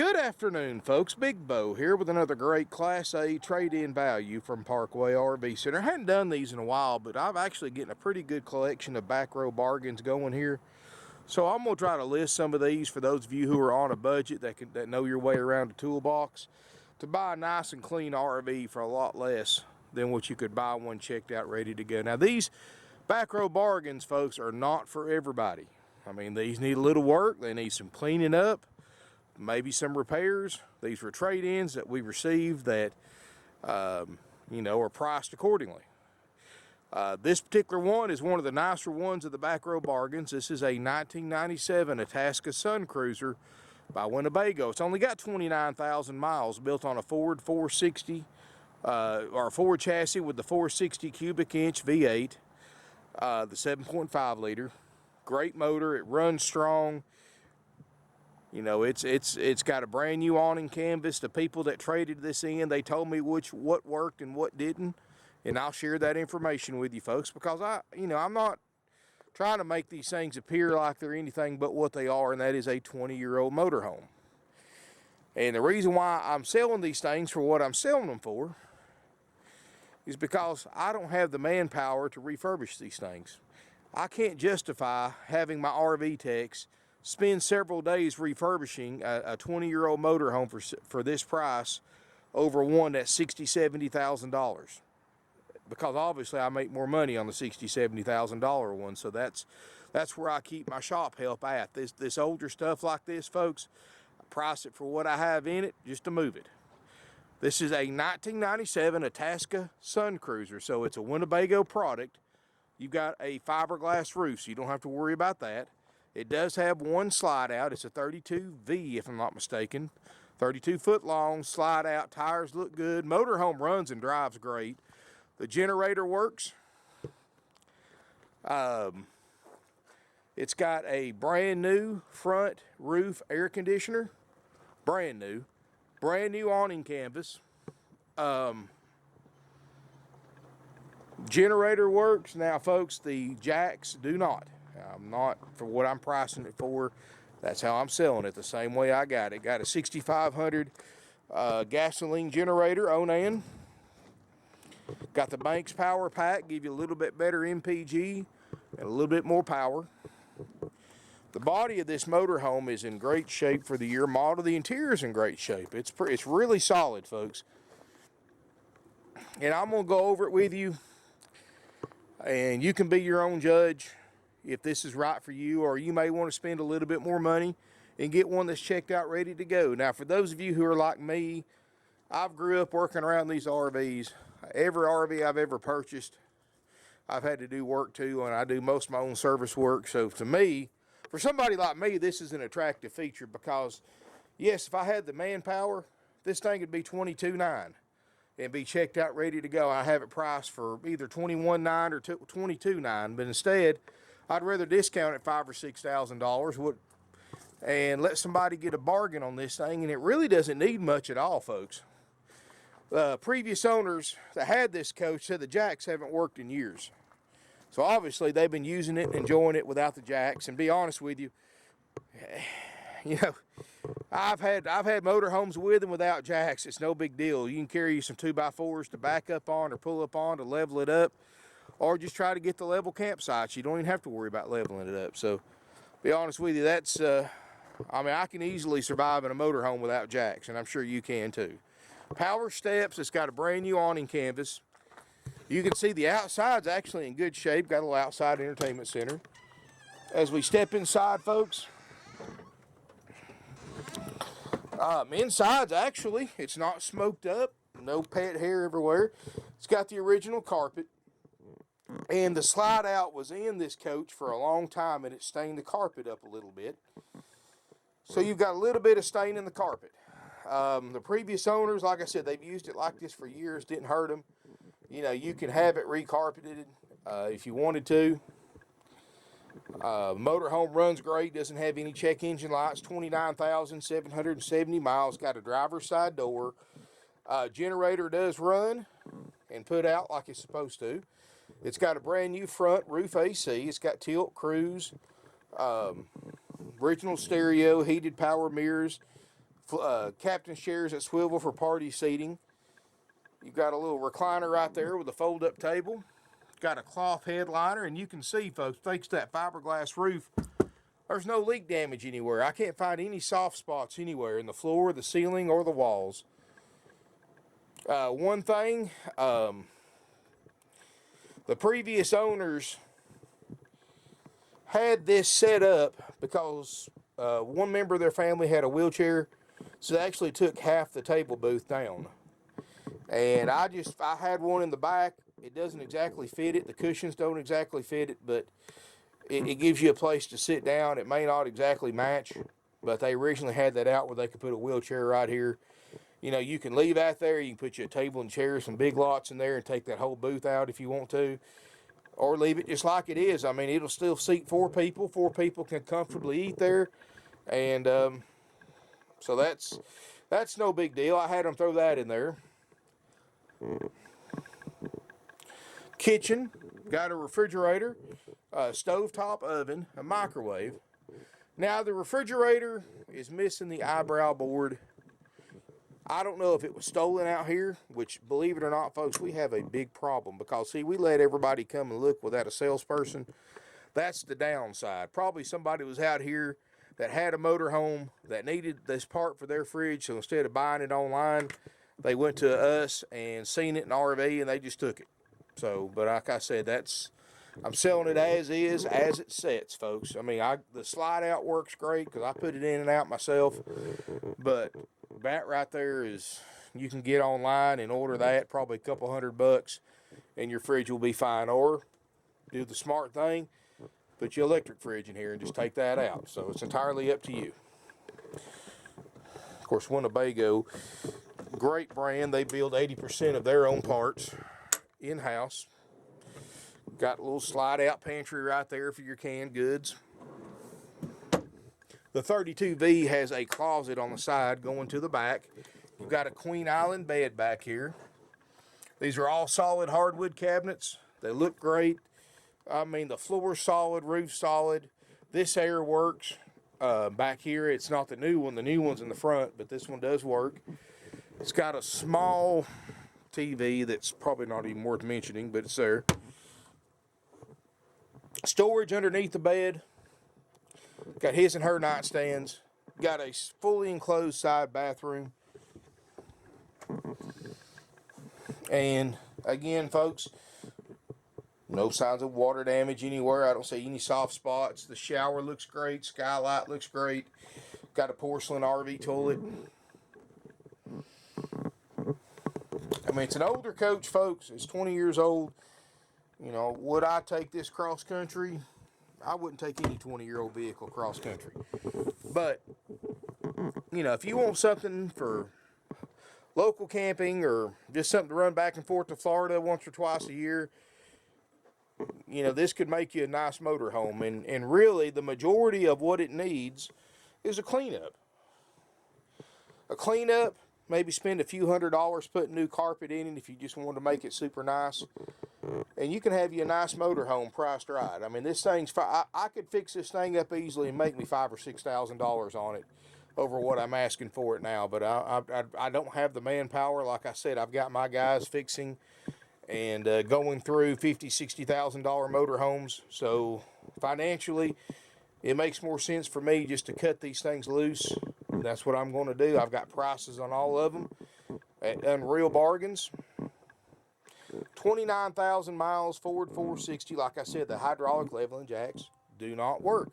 Good afternoon, folks. Big Bo here with another great Class A trade-in value from Parkway RV Center. I hadn't done these in a while, but I'm actually getting a pretty good collection of back row bargains going here. So I'm going to try to list some of these for those of you who are on a budget that know your way around a toolbox to buy a nice and clean RV for a lot less than what you could buy one checked out ready to go. Now these back row bargains, folks, are not for everybody. I mean, these need a little work. They need some cleaning up, maybe some repairs. These were trade-ins that we received that, are priced accordingly. This particular one is one of the nicer ones of the back row bargains. This is a 1997 Itasca Suncruiser by Winnebago. It's only got 29,000 miles, built on a Ford 460, or a Ford chassis with the 460 cubic inch V8, the 7.5 liter. Great motor. It runs strong. You know, it's got a brand new awning canvas. The people that traded this in, they told me what worked and what didn't, and I'll share that information with you folks, because I'm not trying to make these things appear like they're anything but what they are, and that is a 20-year-old motorhome. And the reason why I'm selling these things for what I'm selling them for is because I don't have the manpower to refurbish these things. I can't justify having my RV techs spend several days refurbishing a 20-year-old motorhome for this price over one that's $60,000, $70,000. Because obviously I make more money on the $60,000, $70,000 one, so that's where I keep my shop help at. This older stuff like this, folks, I price it for what I have in it just to move it. This is a 1997 Itasca Suncruiser, so it's a Winnebago product. You've got a fiberglass roof, so you don't have to worry about that. It does have one slide out. It's a 32V, if I'm not mistaken. 32 foot long, slide out, tires look good. Motorhome runs and drives great. The generator works. It's got a brand new front roof air conditioner. Brand new awning canvas. Generator works. Now, folks, the jacks do not. I'm not, for what I'm pricing it for, that's how I'm selling it, the same way I got it. Got a 6500 gasoline generator, Onan. Got the Banks power pack, give you a little bit better MPG and a little bit more power. The body of this motorhome is in great shape for the year model. The interior is in great shape. It's really solid, folks. And I'm going to go over it with you, and you can be your own judge if this is right for you, or you may want to spend a little bit more money and get one that's checked out ready to go. Now, for those of you who are like me, I've grew up working around these RVs. Every RV I've ever purchased, I've had to do work to, and I do most of my own service work. So to me, for somebody like me, this is an attractive feature, because yes, if I had the manpower, this thing would be $22,900 and be checked out ready to go. I have it priced for either $21,900 or $22,900, but instead I'd rather discount it $5,000 or $6,000 and let somebody get a bargain on this thing. And it really doesn't need much at all, folks. Previous owners that had this coach said the jacks haven't worked in years. So obviously they've been using it and enjoying it without the jacks. And be honest with you, I've had motorhomes with and without jacks. It's no big deal. You can carry some 2x4s to back up on or pull up on to level it up, or just try to get the level campsites. You don't even have to worry about leveling it up. So be honest with you, that's I can easily survive in a motorhome without jacks, and I'm sure you can too. Power steps. It's got a brand new awning canvas. You can see the outside's actually in good shape. Got a little outside entertainment center. As we step inside, folks, inside's actually, it's not smoked up. No pet hair everywhere. It's got the original carpet. And the slide out was in this coach for a long time, and it stained the carpet up a little bit. So you've got a little bit of stain in the carpet. The previous owners, like I said, they've used it like this for years. Didn't hurt them. You can have it recarpeted if you wanted to. Motorhome runs great. Doesn't have any check engine lights. 29,770 miles. Got a driver's side door. Generator does run and put out like it's supposed to. It's got a brand new front roof AC. It's got tilt cruise, original stereo, heated power mirrors. captain's chairs that swivel for party seating. You've got a little recliner right there with a fold-up table. Got a cloth headliner, and you can see, folks, thanks to that fiberglass roof, there's no leak damage anywhere. I can't find any soft spots anywhere in the floor, the ceiling, or the walls. One thing, the previous owners had this set up because one member of their family had a wheelchair, so they actually took half the table booth down. And I had one in the back. It doesn't exactly fit it. The cushions don't exactly fit it, but it gives you a place to sit down. It may not exactly match, but they originally had that out where they could put a wheelchair right here. You know, you can leave out there. You can put you a table and chairs, some big lots in there, and take that whole booth out if you want to. Or leave it just like it is. I mean, it'll still seat 4 people. 4 people can comfortably eat there. And so that's no big deal. I had them throw that in there. Kitchen, got a refrigerator, a stovetop oven, a microwave. Now the refrigerator is missing the eyebrow board. I don't know if it was stolen out here, which, believe it or not, folks, we have a big problem because, see, we let everybody come and look without a salesperson. That's the downside. Probably somebody was out here that had a motorhome that needed this part for their fridge, so instead of buying it online, they went to us and seen it in RV and they just took it. So, but like I said, I'm selling it as is, as it sets, folks. I mean, the slide out works great because I put it in and out myself, but that right there is, you can get online and order that, probably a couple $100, and your fridge will be fine. Or do the smart thing, put your electric fridge in here and just take that out. So it's entirely up to you. Of course, Winnebago, great brand. They build 80% of their own parts in-house. Got a little slide out pantry right there for your canned goods. The 32V has a closet on the side going to the back. You've got a Queen Island bed back here. These are all solid hardwood cabinets. They look great. I mean, the floor's solid, roof's solid. This air works. Back here, it's not the new one. The new one's in the front, but this one does work. It's got a small TV that's probably not even worth mentioning, but it's there. Storage underneath the bed. Got his and her nightstands. Got a fully enclosed side bathroom. And again, folks, no signs of water damage anywhere. I don't see any soft spots. The shower looks great. Skylight looks great. Got a porcelain RV toilet. I mean, it's an older coach, folks. It's 20 years old. You know, would I take this cross country? I wouldn't take any 20-year-old vehicle cross country. But, you know, if you want something for local camping or just something to run back and forth to Florida once or twice a year, you know, this could make you a nice motorhome. And really, the majority of what it needs is a cleanup. A cleanup, maybe spend a few $100s putting new carpet in it if you just want to make it super nice. And you can have you a nice motorhome priced right. I mean, this thing's I could fix this thing up easily and make me $5,000 or $6,000 on it over what I'm asking for it now. But I don't have the manpower. Like I said, I've got my guys fixing and going through $50,000, $60,000 motorhomes. So financially, it makes more sense for me just to cut these things loose. That's what I'm going to do. I've got prices on all of them at unreal bargains. 29,000 miles, Ford 460. Like I said, the hydraulic leveling jacks do not work.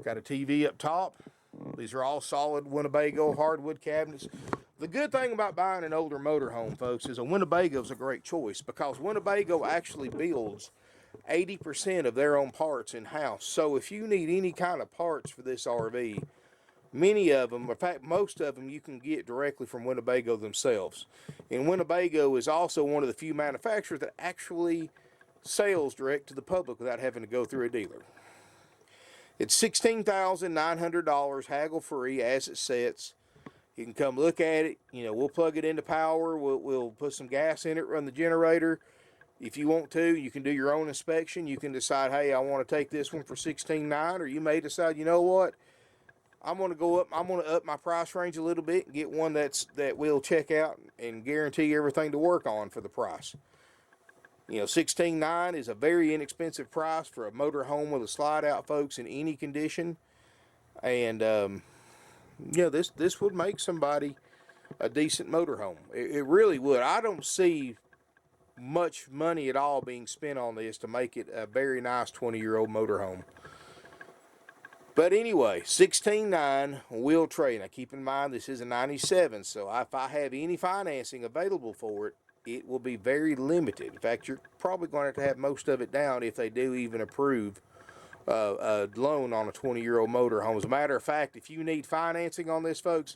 Got a TV up top. These are all solid Winnebago hardwood cabinets. The good thing about buying an older motorhome, folks, is a Winnebago is a great choice because Winnebago actually builds 80% of their own parts in-house. So if you need any kind of parts for this RV, many of them, in fact, most of them, you can get directly from Winnebago themselves. And Winnebago is also one of the few manufacturers that actually sells direct to the public without having to go through a dealer. It's $16,900 haggle-free as it sets. You can come look at it. You know, we'll plug it into power. We'll put some gas in it, run the generator. If you want to, you can do your own inspection. You can decide, hey, I want to take this one for $16,900, or you may decide, you know what? I'm going to go up. I'm going to up my price range a little bit and get one that will check out and guarantee everything to work on for the price. You know, $16,900 is a very inexpensive price for a motor home with a slide out, folks, in any condition. And you know, this would make somebody a decent motor home. It really would. I don't see much money at all being spent on this to make it a very nice 20-year-old motor home. But anyway, $16,900 will trade. Now keep in mind this is a 97, so if I have any financing available for it, it will be very limited. In fact, you're probably going to have most of it down if they do even approve a loan on a 20-year-old motor home. As a matter of fact, if you need financing on this, folks,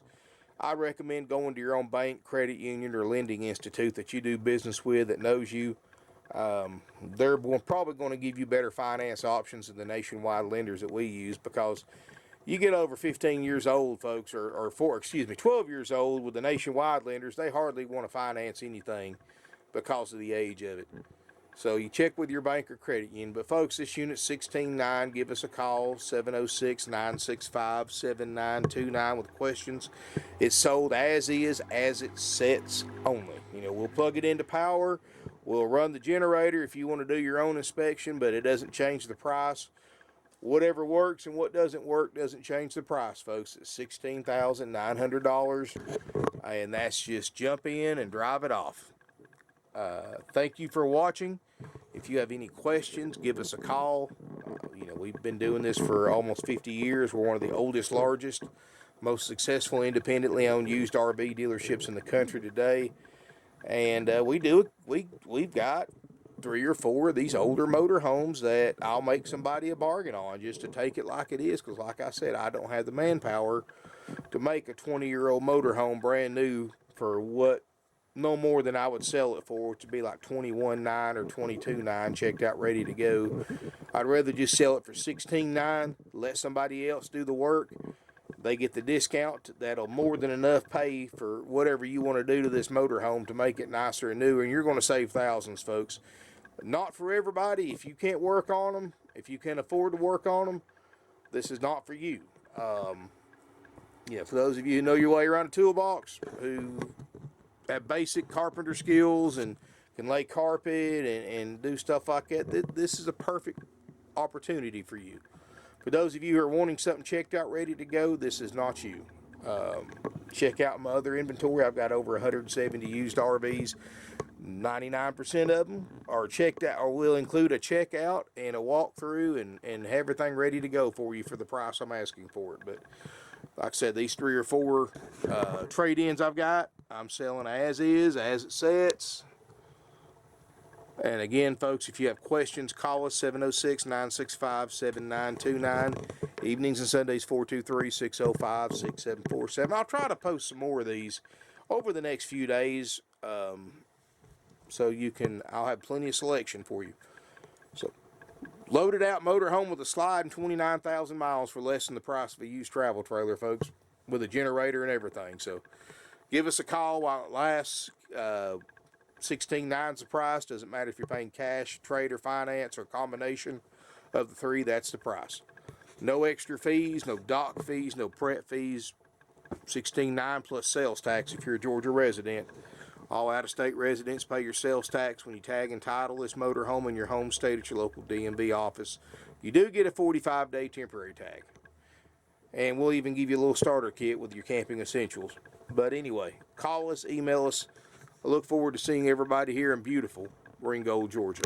I recommend going to your own bank, credit union, or lending institute that you do business with that knows you. They're probably going to give you better finance options than the nationwide lenders that we use, because you get over 15 years old, folks, or 12 years old with the nationwide lenders, they hardly want to finance anything because of the age of it. So you check with your bank or credit union. But folks, this unit's $16,900. Give us a call, 706-965-7929 with questions. It's sold as is, as it sets only. You know, we'll plug it into power. We'll run the generator if you want to do your own inspection, but it doesn't change the price. Whatever works and what doesn't work doesn't change the price, folks. It's $16,900, and that's just jump in and drive it off. Thank you for watching. If you have any questions, give us a call. You know, we've been doing this for almost 50 years. We're one of the oldest, largest, most successful independently owned used RV dealerships in the country today. And we've got 3 or 4 of these older motor homes that I'll make somebody a bargain on just to take it like it is, because like I said, I don't have the manpower to make a 20-year-old motor home brand new for what no more than I would sell it for, which would be like $21,900 or $22,900 checked out ready to go. I'd rather just sell it for $16,900, let somebody else do the work. They get the discount that'll more than enough pay for whatever you want to do to this motor home to make it nicer and newer, and you're going to save thousands, folks. Not for everybody. If you can't work on them, if you can't afford to work on them, this is not for you. Yeah, for those of you who know your way around a toolbox, who have basic carpenter skills and can lay carpet and do stuff like that, this is a perfect opportunity for you. For those of you who are wanting something checked out, ready to go, this is not you. Check out my other inventory. I've got over 170 used RVs. 99% of them are checked out, or will include a checkout and a walkthrough and everything ready to go for you for the price I'm asking for it. But like I said, these 3 or 4 trade-ins I've got, I'm selling as is, as it sets. And again, folks, if you have questions, call us, 706-965-7929. Evenings and Sundays, 423-605-6747. I'll try to post some more of these over the next few days, so I'll have plenty of selection for you. So, loaded out motorhome with a slide and 29,000 miles for less than the price of a used travel trailer, folks, with a generator and everything. So, give us a call while it lasts. $16,900 is the price. Doesn't matter if you're paying cash, trade, or finance, or a combination of the 3. That's the price. No extra fees, no dock fees, no prep fees. $16,900 plus sales tax if you're a Georgia resident. All out-of-state residents pay your sales tax when you tag and title this motor home in your home state at your local DMV office. You do get a 45-day temporary tag. And we'll even give you a little starter kit with your camping essentials. But anyway, call us, email us. I look forward to seeing everybody here in beautiful Ringgold, Georgia.